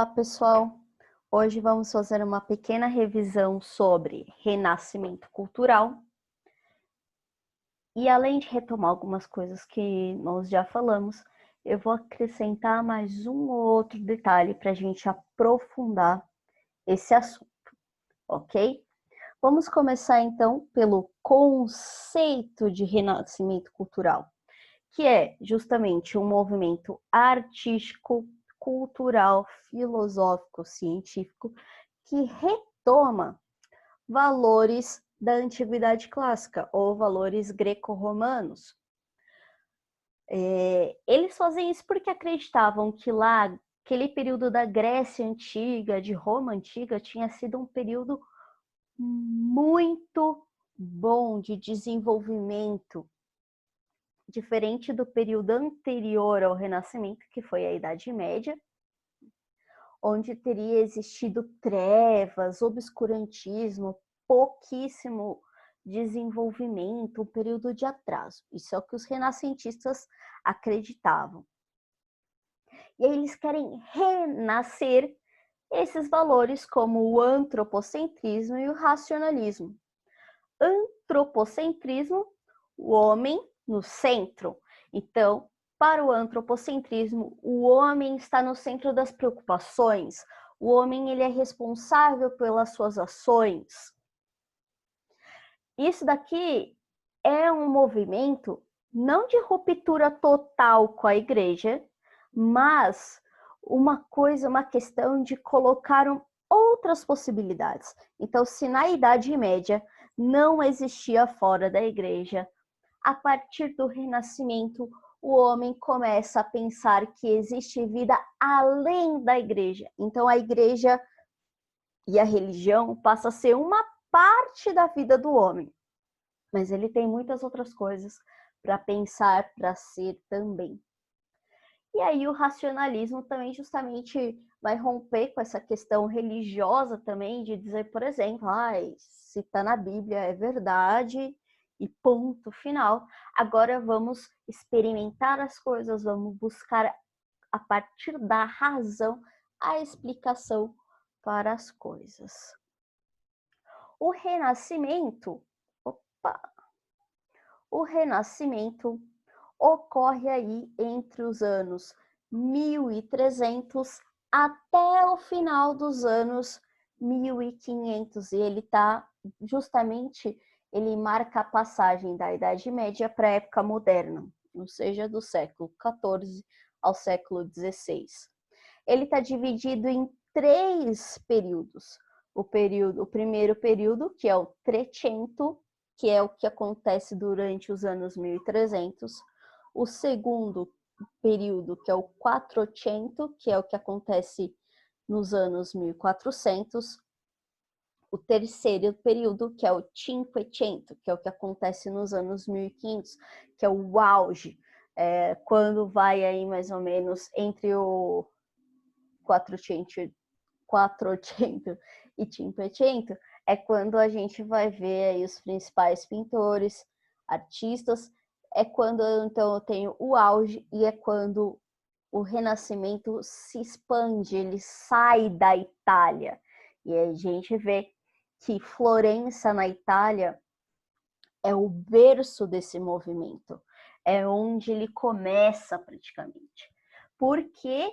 Olá, pessoal! Hoje vamos fazer uma pequena revisão sobre renascimento cultural. E além de retomar algumas coisas que nós já falamos, eu vou acrescentar mais um ou outro detalhe para a gente aprofundar esse assunto, ok? Vamos começar então pelo conceito de renascimento cultural, que é justamente um movimento artístico, cultural, filosófico, científico, que retoma valores da antiguidade clássica ou valores greco-romanos. Eles fazem isso porque acreditavam que lá, aquele período da Grécia Antiga, de Roma Antiga, tinha sido um período muito bom de desenvolvimento, diferente do período anterior ao Renascimento, que foi a Idade Média, onde teria existido trevas, obscurantismo, pouquíssimo desenvolvimento, um período de atraso. Isso é o que os renascentistas acreditavam. E aí eles querem renascer esses valores como o antropocentrismo e o racionalismo. Antropocentrismo, o homem no centro. Então, para o antropocentrismo, o homem está no centro das preocupações. O homem ele é responsável pelas suas ações. Isso daqui é um movimento não de ruptura total com a igreja, mas uma questão de colocar outras possibilidades. Então, se na Idade Média não existia fora da igreja, a partir do Renascimento, o homem começa a pensar que existe vida além da igreja. Então, a igreja e a religião passa a ser uma parte da vida do homem. Mas ele tem muitas outras coisas para pensar, para ser também. E aí o racionalismo também justamente vai romper com essa questão religiosa também, de dizer, por exemplo, se está na Bíblia é verdade e ponto final. Agora vamos experimentar as coisas, vamos buscar a partir da razão a explicação para as coisas. O Renascimento ocorre aí entre os anos 1300 até o final dos anos 1500. E ele ele marca a passagem da Idade Média para a época moderna, ou seja, do século XIV ao século XVI. Ele está dividido em 3 períodos. O primeiro período, que é o Trecento, que é o que acontece durante os anos 1300. O segundo período, que é o Quattrocento, que é o que acontece nos anos 1400. O terceiro período, que é o Cinquecento, que é o que acontece nos anos 1500, que é o auge, quando vai aí mais ou menos entre o Quattrocento e Cinquecento, é quando a gente vai ver aí os principais pintores, artistas, é quando então eu tenho o auge e é quando o Renascimento se expande, ele sai da Itália. E a gente vê que Florença, na Itália, é o berço desse movimento, é onde ele começa praticamente. Porque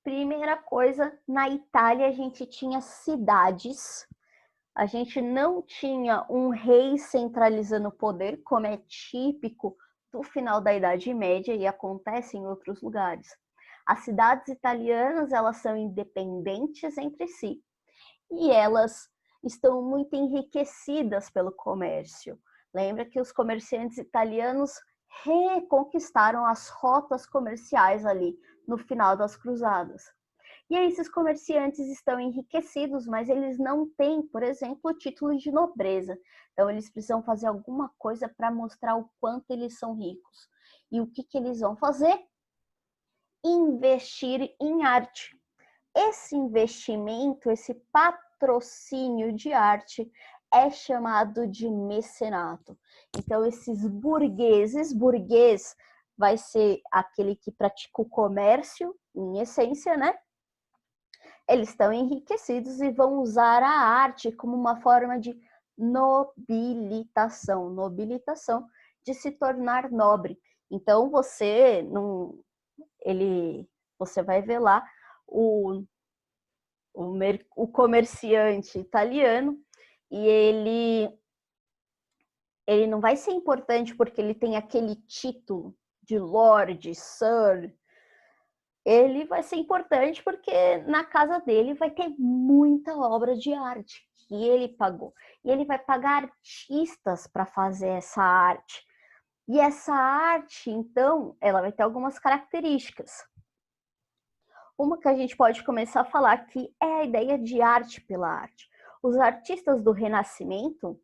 primeira coisa, na Itália a gente tinha cidades, a gente não tinha um rei centralizando o poder, como é típico do final da Idade Média e acontece em outros lugares. As cidades italianas, elas são independentes entre si e elas estão muito enriquecidas pelo comércio. Lembra que os comerciantes italianos reconquistaram as rotas comerciais ali no final das cruzadas. E aí esses comerciantes estão enriquecidos, mas eles não têm, por exemplo, o título de nobreza. Então eles precisam fazer alguma coisa para mostrar o quanto eles são ricos. E o que eles vão fazer? Investir em arte. Esse investimento, esse patrocínio de arte é chamado de mecenato. Então esses burgueses, burguês vai ser aquele que pratica o comércio, em essência, né? eles estão enriquecidos e vão usar a arte como uma forma de nobilitação, de se tornar nobre. Então você não, você vai ver lá o comerciante italiano e ele não vai ser importante porque ele tem aquele título de Lord, Sir. Ele vai ser importante porque na casa dele vai ter muita obra de arte que ele pagou. E ele vai pagar artistas para fazer essa arte. E essa arte, então, ela vai ter algumas características. Uma que a gente pode começar a falar aqui é a ideia de arte pela arte. Os artistas do Renascimento,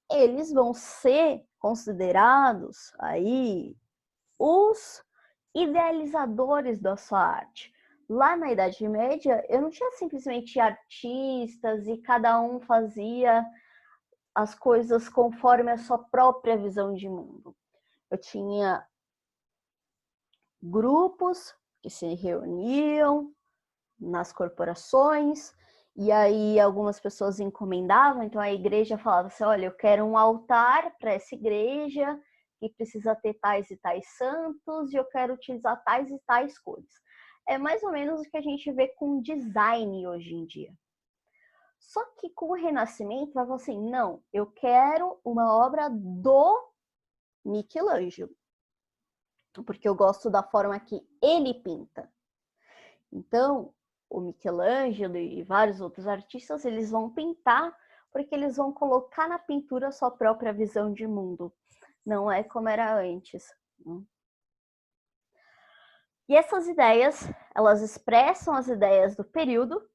eles vão ser considerados aí os idealizadores da sua arte. Lá na Idade Média, eu não tinha simplesmente artistas e cada um fazia as coisas conforme a sua própria visão de mundo. Eu tinha grupos que se reuniam nas corporações, e aí algumas pessoas encomendavam, então a igreja falava assim, olha, eu quero um altar para essa igreja, que precisa ter tais e tais santos, e eu quero utilizar tais e tais cores. É mais ou menos o que a gente vê com design hoje em dia. Só que com o Renascimento, vai falar assim, não, eu quero uma obra do Michelangelo, porque eu gosto da forma que ele pinta. Então, o Michelangelo e vários outros artistas, eles vão pintar porque eles vão colocar na pintura a sua própria visão de mundo. Não é como era antes. E essas ideias, elas expressam as ideias do período,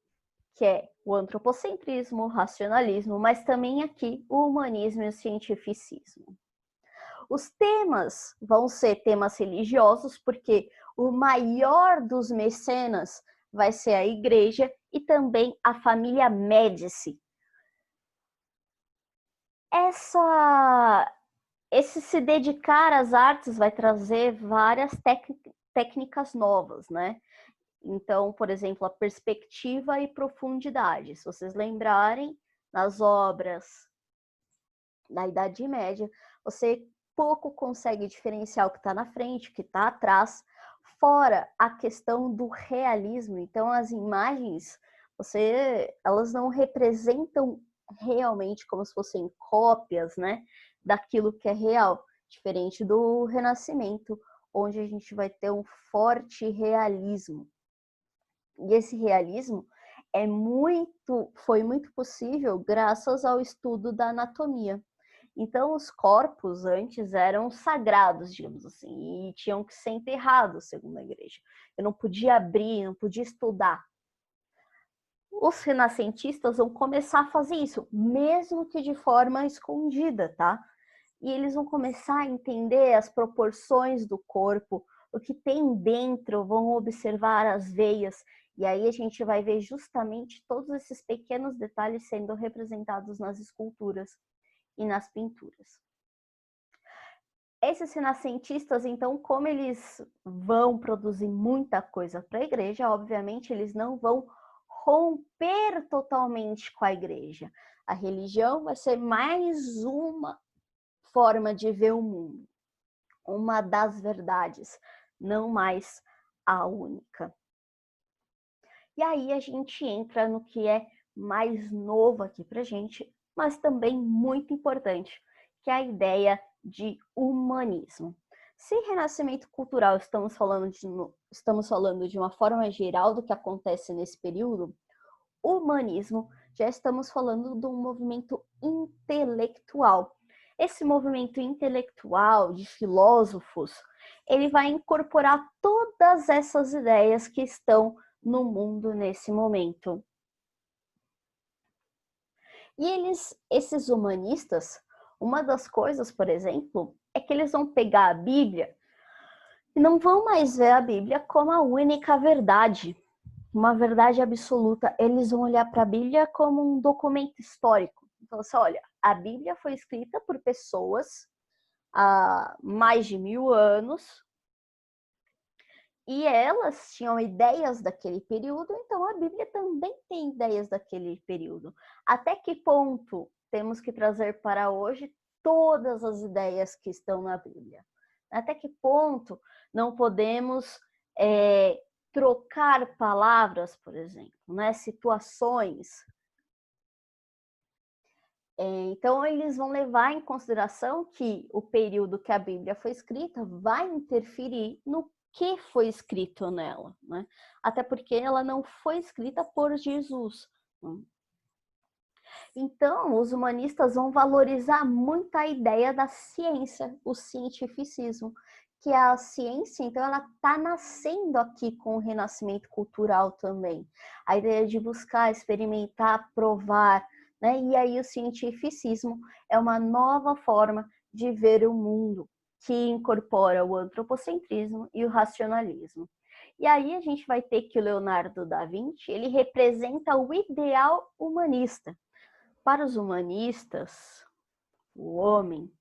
que é o antropocentrismo, o racionalismo, mas também aqui o humanismo e o cientificismo. Os temas vão ser temas religiosos, porque o maior dos mecenas vai ser a igreja e também a família Médici. Esse se dedicar às artes vai trazer várias técnicas novas, né? Então, por exemplo, a perspectiva e profundidade. Se vocês lembrarem, nas obras da Idade Média, você pouco consegue diferenciar o que está na frente, o que está atrás, fora a questão do realismo. Então, as imagens, elas não representam realmente como se fossem cópias, né, daquilo que é real, diferente do Renascimento, onde a gente vai ter um forte realismo. E esse realismo foi muito possível graças ao estudo da anatomia. Então, os corpos antes eram sagrados, digamos assim, e tinham que ser enterrados, segundo a igreja. Eu não podia abrir, não podia estudar. Os renascentistas vão começar a fazer isso, mesmo que de forma escondida, tá? E eles vão começar a entender as proporções do corpo, o que tem dentro, vão observar as veias, e aí a gente vai ver justamente todos esses pequenos detalhes sendo representados nas esculturas e nas pinturas. Esses renascentistas, então, como eles vão produzir muita coisa para a igreja, obviamente eles não vão romper totalmente com a igreja. A religião vai ser mais uma forma de ver o mundo, uma das verdades, não mais a única. E aí a gente entra no que é mais novo aqui para a gente, mas também muito importante, que é a ideia de humanismo. Se renascimento cultural estamos falando de uma forma geral do que acontece nesse período, humanismo já estamos falando de um movimento intelectual. Esse movimento intelectual de filósofos, ele vai incorporar todas essas ideias que estão no mundo nesse momento. E esses humanistas, uma das coisas, por exemplo, é que eles vão pegar a Bíblia e não vão mais ver a Bíblia como a única verdade, uma verdade absoluta. Eles vão olhar para a Bíblia como um documento histórico. Então, assim, olha, a Bíblia foi escrita por pessoas há mais de 1000 anos E elas tinham ideias daquele período, então a Bíblia também tem ideias daquele período. Até que ponto temos que trazer para hoje todas as ideias que estão na Bíblia? Até que ponto não podemos trocar palavras, por exemplo, né? Situações. Então, eles vão levar em consideração que o período que a Bíblia foi escrita vai interferir no que foi escrito nela, né? Até porque ela não foi escrita por Jesus. Então, os humanistas vão valorizar muito a ideia da ciência, o cientificismo, que a ciência, então, ela está nascendo aqui com o renascimento cultural também. A ideia de buscar, experimentar, provar, né? E aí o cientificismo é uma nova forma de ver o mundo, que incorpora o antropocentrismo e o racionalismo. E aí a gente vai ter que o Leonardo da Vinci, ele representa o ideal humanista. Para os humanistas, o homem,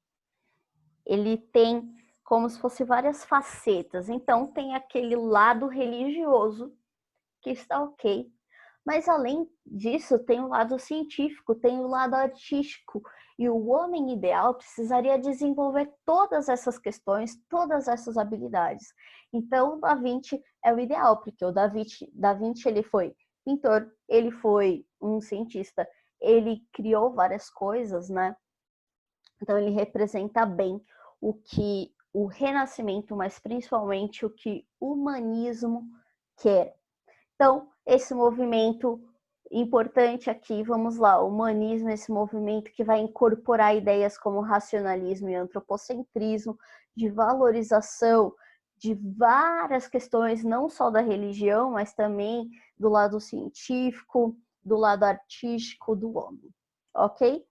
ele tem como se fosse várias facetas. Então, tem aquele lado religioso, que está ok. Mas, além disso, tem o lado científico, tem o lado artístico. E o homem ideal precisaria desenvolver todas essas questões, todas essas habilidades. Então, o Da Vinci é o ideal, porque o Da Vinci ele foi pintor, ele foi um cientista, ele criou várias coisas, né? Então ele representa bem o que o Renascimento, mas principalmente o que o humanismo quer. Então, esse movimento importante aqui, vamos lá, o humanismo, esse movimento que vai incorporar ideias como racionalismo e antropocentrismo, de valorização de várias questões, não só da religião, mas também do lado científico, do lado artístico do homem, ok?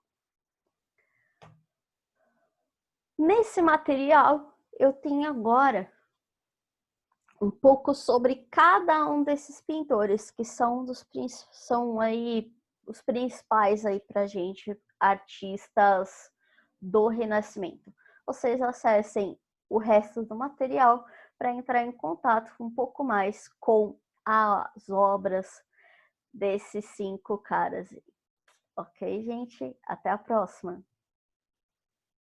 Nesse material, eu tenho agora um pouco sobre cada um desses pintores, que são aí os principais aí pra gente, artistas do Renascimento. Vocês acessem o resto do material para entrar em contato um pouco mais com as obras desses 5 caras. Ok, gente? Até a próxima!